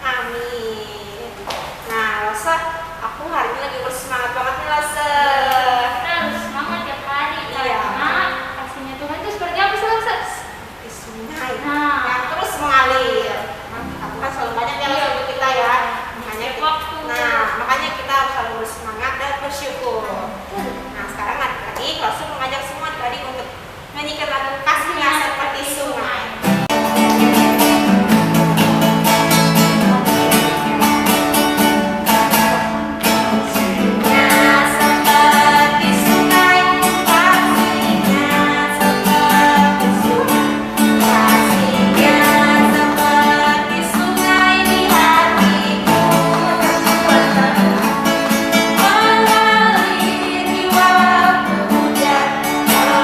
Amin. Nah, Rosa, aku hari ini lagi bersemangat banget nih, Rosa. Kita harus semangat tiap hari Iya. karena kasihnya Tuhan itu seperti apa sih, Rosa? Di sungai Nah. yang terus mengalir. Aku kan selalu banyak ya Rosa untuk kita ya. Makanya Setiap waktu. makanya kita harus selalu bersemangat dan bersyukur. Nah, sekarang adik-adik, Rosa mengajak semua adik untuk menyanyikan lagu Kasihnya Seperti Sungai.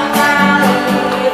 Mengalir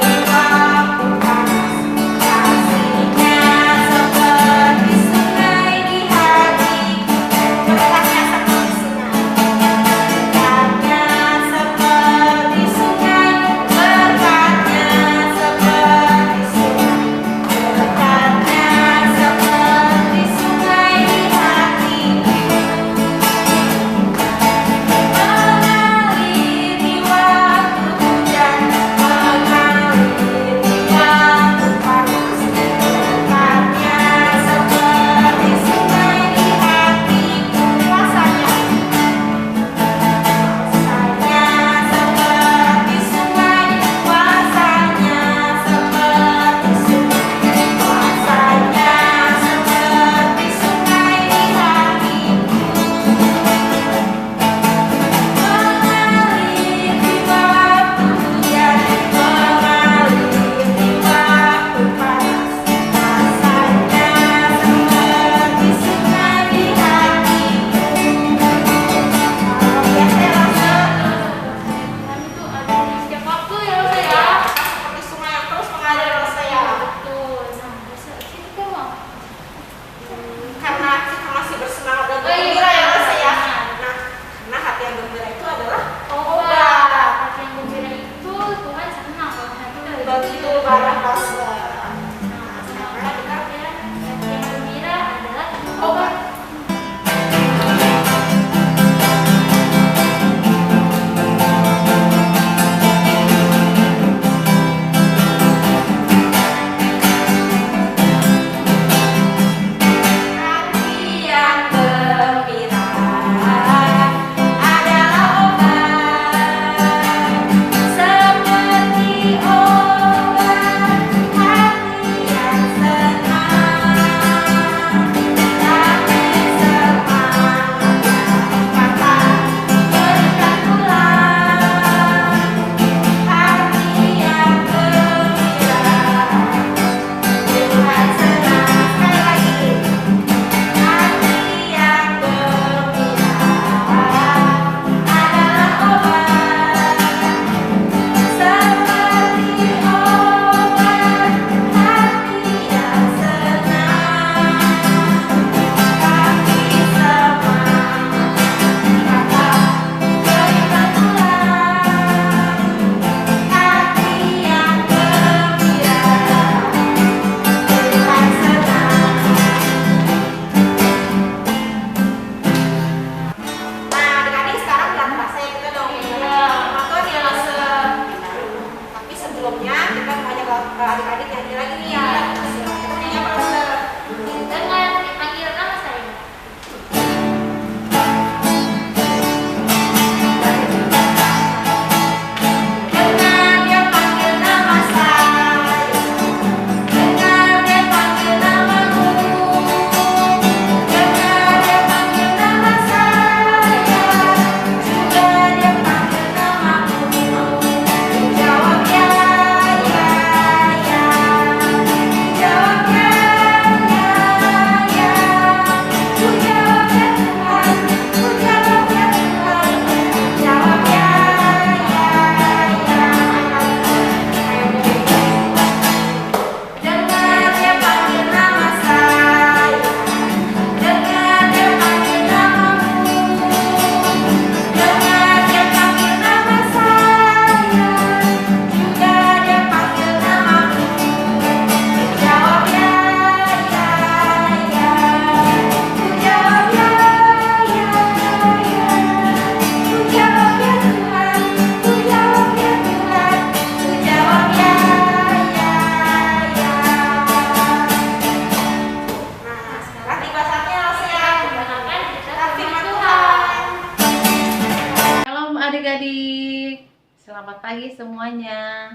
Selamat pagi semuanya.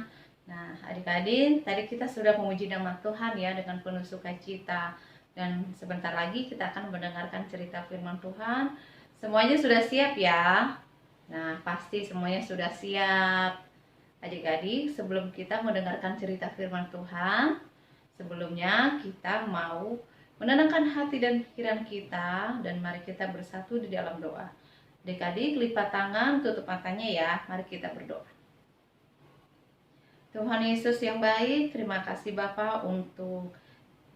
Nah, adik-adik, tadi kita sudah memuji nama Tuhan ya dengan penuh sukacita. Dan sebentar lagi kita akan mendengarkan cerita firman Tuhan. Semuanya sudah siap ya? Nah, pasti semuanya sudah siap. Adik-adik, sebelum kita mendengarkan cerita firman Tuhan, sebelumnya kita mau menenangkan hati dan pikiran kita, dan mari kita bersatu di dalam doa. Adik-adik, lipat tangan, tutup matanya ya. Mari kita berdoa. Tuhan Yesus yang baik, terima kasih Bapa untuk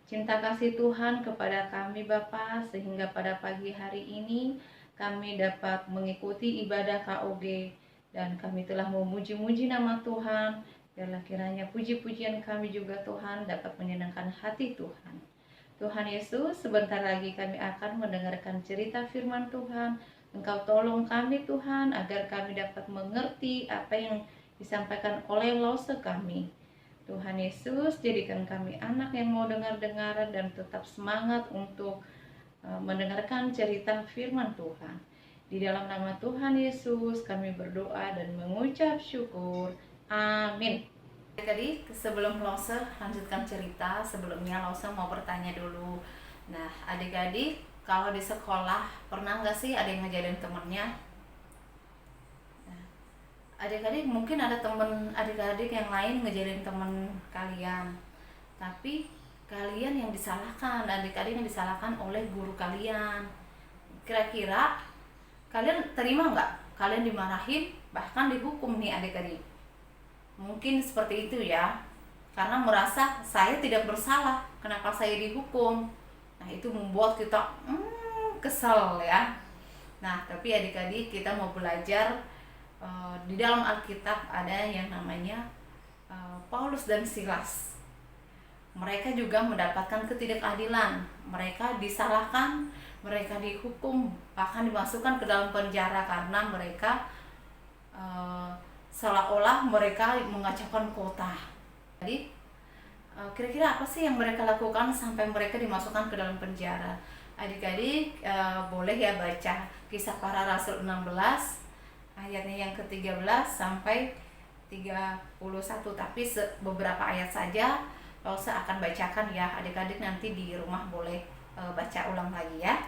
cinta kasih Tuhan kepada kami Bapa, sehingga pada pagi hari ini kami dapat mengikuti ibadah KOG, dan kami telah memuji-muji nama Tuhan. Biarlah kiranya puji-pujian kami juga Tuhan dapat menyenangkan hati Tuhan. Tuhan Yesus, sebentar lagi kami akan mendengarkan cerita firman Tuhan. Engkau tolong kami Tuhan, agar kami dapat mengerti apa yang disampaikan oleh lause kami. Tuhan Yesus, jadikan kami anak yang mau dengar-dengar dan tetap semangat untuk mendengarkan cerita firman Tuhan. Di dalam nama Tuhan Yesus kami berdoa dan mengucap syukur. Amin. Tadi sebelum lause lanjutkan cerita, sebelumnya lause mau bertanya dulu. Nah, adik-adik, kalau di sekolah pernah nggak sih ada yang ngajarin temennya? Adik-adik mungkin ada temen adik-adik yang lain ngejarin temen kalian, tapi kalian yang disalahkan, adik-adik yang disalahkan oleh guru kalian. Kira-kira kalian terima nggak? Kalian dimarahin, bahkan dihukum nih adik-adik. Mungkin seperti itu ya, karena merasa saya tidak bersalah, kenapa saya dihukum? Nah, itu membuat kita kesel ya. Nah, tapi adik-adik, kita mau belajar. Di dalam Alkitab ada yang namanya Paulus dan Silas. Mereka juga mendapatkan ketidakadilan. Mereka disalahkan, mereka dihukum, bahkan dimasukkan ke dalam penjara karena mereka seolah-olah mereka mengacaukan kota. Jadi kira-kira apa sih yang mereka lakukan sampai mereka dimasukkan ke dalam penjara? Adik-adik boleh ya baca Kisah Para Rasul 16 ayatnya yang ke-13 sampai 31, tapi beberapa ayat saja Lause akan bacakan ya. Adik-adik nanti di rumah boleh baca ulang lagi ya.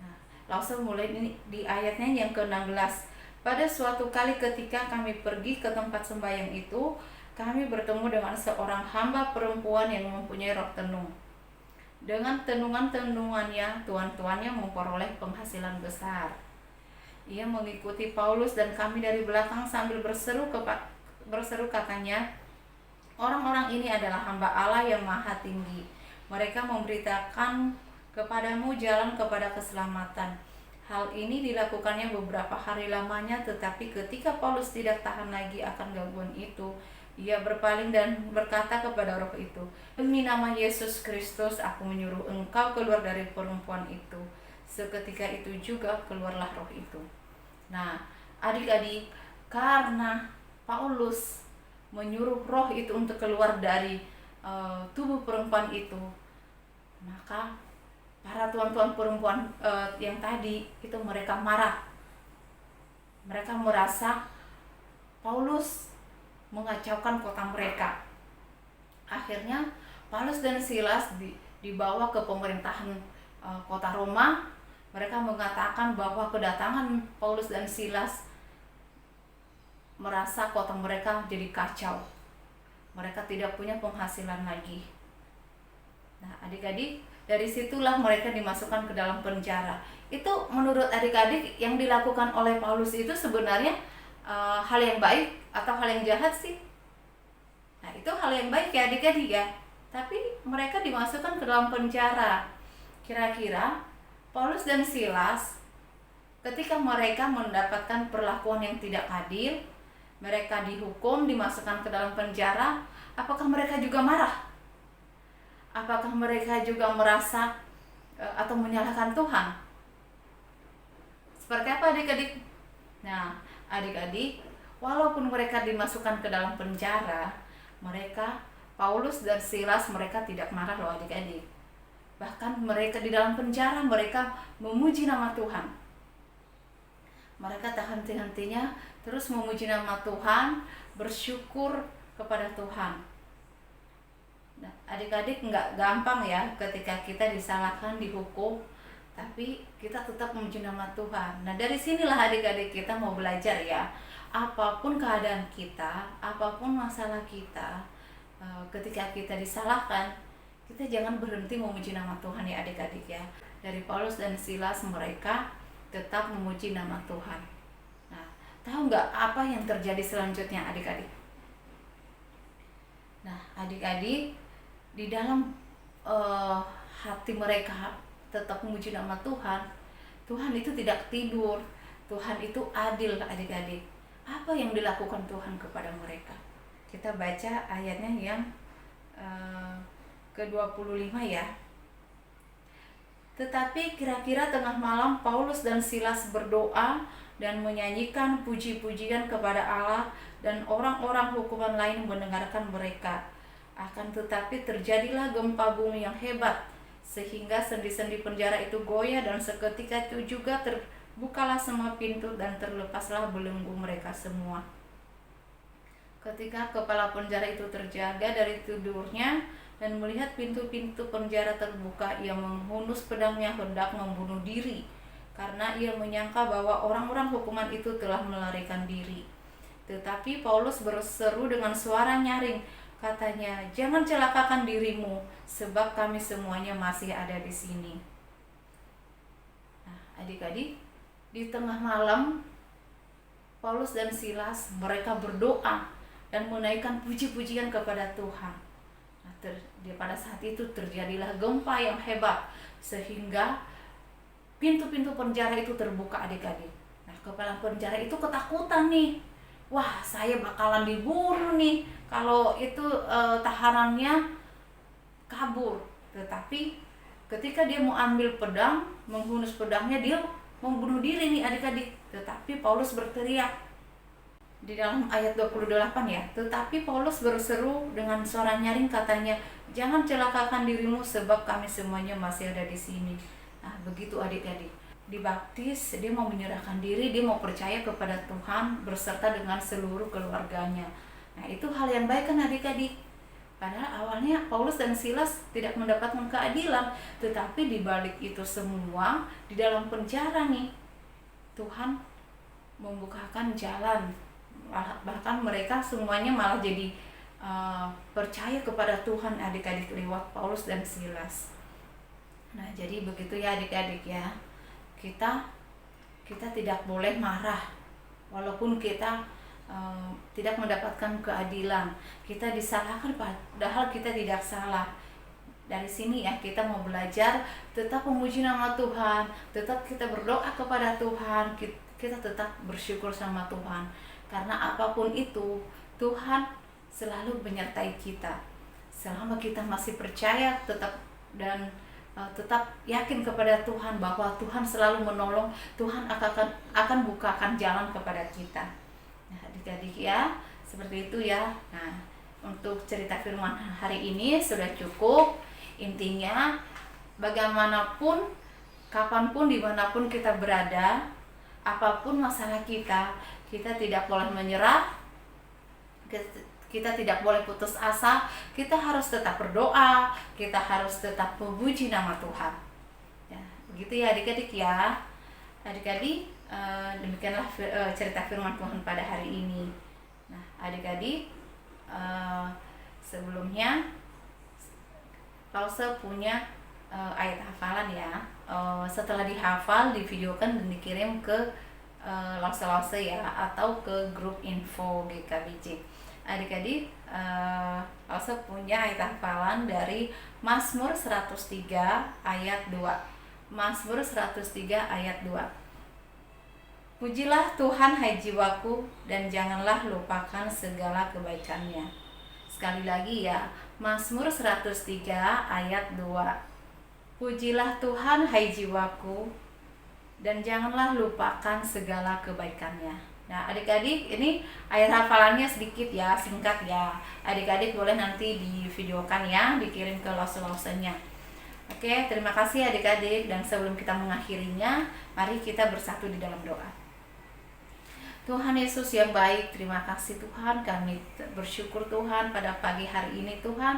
Nah, Lause mulai di ayatnya yang ke-16. Pada suatu kali ketika kami pergi ke tempat sembahyang itu, kami bertemu dengan seorang hamba perempuan yang mempunyai roh tenung. Dengan tenungan-tenungannya, tuan-tuannya memperoleh penghasilan besar. Ia mengikuti Paulus dan kami dari belakang sambil berseru katanya, orang-orang ini adalah hamba Allah yang maha tinggi. Mereka memberitakan kepadamu jalan kepada keselamatan. Hal ini dilakukannya beberapa hari lamanya, tetapi ketika Paulus tidak tahan lagi akan gangguan itu, ia berpaling dan berkata kepada roh itu, demi nama Yesus Kristus, aku menyuruh engkau keluar dari perempuan itu. Seketika itu juga keluarlah roh itu. Nah, adik-adik, karena Paulus menyuruh roh itu untuk keluar dari tubuh perempuan itu, maka para tuan-tuan perempuan yang tadi itu mereka marah. Mereka merasa Paulus mengacaukan kota mereka. Akhirnya Paulus dan Silas dibawa ke pemerintahan kota Roma. Mereka mengatakan bahwa kedatangan Paulus dan Silas merasa kota mereka jadi kacau. Mereka tidak punya penghasilan lagi. Nah, adik-adik, dari situlah mereka dimasukkan ke dalam penjara. Itu menurut adik-adik yang dilakukan oleh Paulus itu sebenarnya hal yang baik atau hal yang jahat sih? Nah, itu hal yang baik ya adik-adik ya. Tapi mereka dimasukkan ke dalam penjara. Kira-kira Paulus dan Silas ketika mereka mendapatkan perlakuan yang tidak adil, mereka dihukum, dimasukkan ke dalam penjara, apakah mereka juga marah? Apakah mereka juga merasa atau menyalahkan Tuhan? Seperti apa adik-adik? Nah, adik-adik, walaupun mereka dimasukkan ke dalam penjara, mereka, Paulus dan Silas, mereka tidak marah loh adik-adik. Bahkan mereka di dalam penjara, mereka memuji nama Tuhan. Mereka tak henti-hentinya terus memuji nama Tuhan, bersyukur kepada Tuhan. Nah, adik-adik nggak gampang ya ketika kita disalahkan, dihukum, tapi kita tetap memuji nama Tuhan. Nah, dari sinilah adik-adik kita mau belajar ya, apapun keadaan kita, apapun masalah kita, ketika kita disalahkan, kita jangan berhenti memuji nama Tuhan ya adik-adik ya. Dari Paulus dan Silas, mereka tetap memuji nama Tuhan. Nah, tahu nggak apa yang terjadi selanjutnya adik-adik? Nah, adik-adik, di dalam hati mereka tetap memuji nama Tuhan. Tuhan itu tidak tidur, Tuhan itu adil adik-adik. Apa yang dilakukan Tuhan kepada mereka? Kita baca ayatnya yang ke-25 ya. Tetapi kira-kira tengah malam Paulus dan Silas berdoa dan menyanyikan puji-pujian kepada Allah, dan orang-orang hukuman lain mendengarkan mereka. Akan tetapi terjadilah gempa bumi yang hebat, sehingga sendi-sendi penjara itu goyah, dan seketika itu juga terbukalah semua pintu dan terlepaslah belenggu mereka semua. Ketika kepala penjara itu terjaga dari tidurnya dan melihat pintu-pintu penjara terbuka, ia menghunus pedangnya hendak membunuh diri, karena ia menyangka bahwa orang-orang hukuman itu telah melarikan diri. Tetapi Paulus berseru dengan suara nyaring, katanya, "Jangan celakakan dirimu, sebab kami semuanya masih ada di sini." Nah, adik-adik, di tengah malam Paulus dan Silas mereka berdoa dan menaikkan puji-pujian kepada Tuhan. Nah, pada saat itu terjadilah gempa yang hebat, sehingga pintu-pintu penjara itu terbuka adik-adik. Nah, kepala penjara itu ketakutan nih. Wah, saya bakalan dibunuh nih kalau itu tahanannya kabur. Tetapi ketika dia mau ambil pedang, menghunus pedangnya, dia mau bunuh diri nih adik-adik. Tetapi Paulus berteriak di dalam ayat 28 ya. Tetapi Paulus berseru dengan suara nyaring, katanya, "Jangan celakakan dirimu, sebab kami semuanya masih ada di sini." Nah, begitu adik-adik. Dibaptis, dia mau menyerahkan diri, dia mau percaya kepada Tuhan berserta dengan seluruh keluarganya. Nah, itu hal yang baik kan adik-adik. Padahal awalnya Paulus dan Silas tidak mendapatkan keadilan, tetapi di balik itu semua, di dalam penjara nih, Tuhan membukakan jalan. Bahkan mereka semuanya malah jadi percaya kepada Tuhan adik-adik lewat Paulus dan Silas. Nah, jadi begitu ya adik-adik ya. Kita tidak boleh marah walaupun kita tidak mendapatkan keadilan, kita disalahkan padahal kita tidak salah. Dari sini ya kita mau belajar tetap memuji nama Tuhan, tetap kita berdoa kepada Tuhan, kita tetap bersyukur sama Tuhan, karena apapun itu Tuhan selalu menyertai kita selama kita masih percaya dan tetap yakin kepada Tuhan bahwa Tuhan selalu menolong, Tuhan akan bukakan jalan kepada kita. Nah, adik-adik ya, seperti itu ya. Nah, untuk cerita firman hari ini sudah cukup. Intinya, bagaimanapun, kapanpun, dimanapun kita berada, apapun masalah kita tidak boleh menyerah, kita tidak boleh putus asa, kita harus tetap berdoa, kita harus tetap memuji nama Tuhan. Ya, begitu ya adik-adik ya. Adik-adik, demikianlah cerita firman Tuhan pada hari ini. Nah, adik-adik, sebelumnya Pausa punya ayat hafalan ya. Setelah dihafal, divideokan dan dikirim ke Lause-Lause ya, atau ke grup info GKBJ. Adik-adik, Lause punya ayat hafalan dari Mazmur 103 ayat 2. Mazmur 103 ayat 2. Pujilah Tuhan hai jiwaku, dan janganlah lupakan segala kebaikannya. Sekali lagi ya, Mazmur 103 ayat 2. Pujilah Tuhan hai jiwaku, dan janganlah lupakan segala kebaikannya. Nah, adik-adik, ini ayat hafalannya sedikit ya, singkat ya. Adik-adik boleh nanti divideokan ya, dikirim ke Lause-Lausenya. Oke, terima kasih adik-adik, dan sebelum kita mengakhirinya, mari kita bersatu di dalam doa. Tuhan Yesus yang baik, terima kasih Tuhan, kami bersyukur Tuhan pada pagi hari ini Tuhan,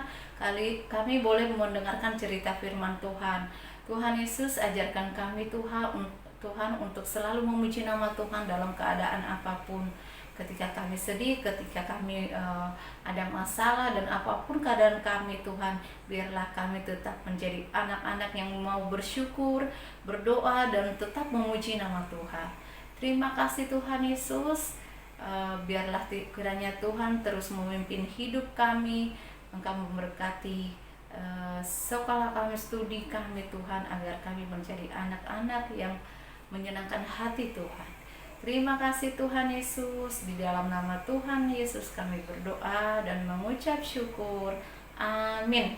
kami boleh mendengarkan cerita firman Tuhan. Tuhan Yesus ajarkan kami Tuhan untuk selalu memuji nama Tuhan dalam keadaan apapun. Ketika kami sedih, ketika kami ada masalah dan apapun keadaan kami Tuhan, biarlah kami tetap menjadi anak-anak yang mau bersyukur, berdoa dan tetap memuji nama Tuhan. Terima kasih Tuhan Yesus, biarlah kiranya Tuhan terus memimpin hidup kami, Engkau memberkati sekolah kami, studi kami Tuhan, agar kami menjadi anak-anak yang menyenangkan hati Tuhan. Terima kasih Tuhan Yesus, di dalam nama Tuhan Yesus kami berdoa dan mengucap syukur. Amin.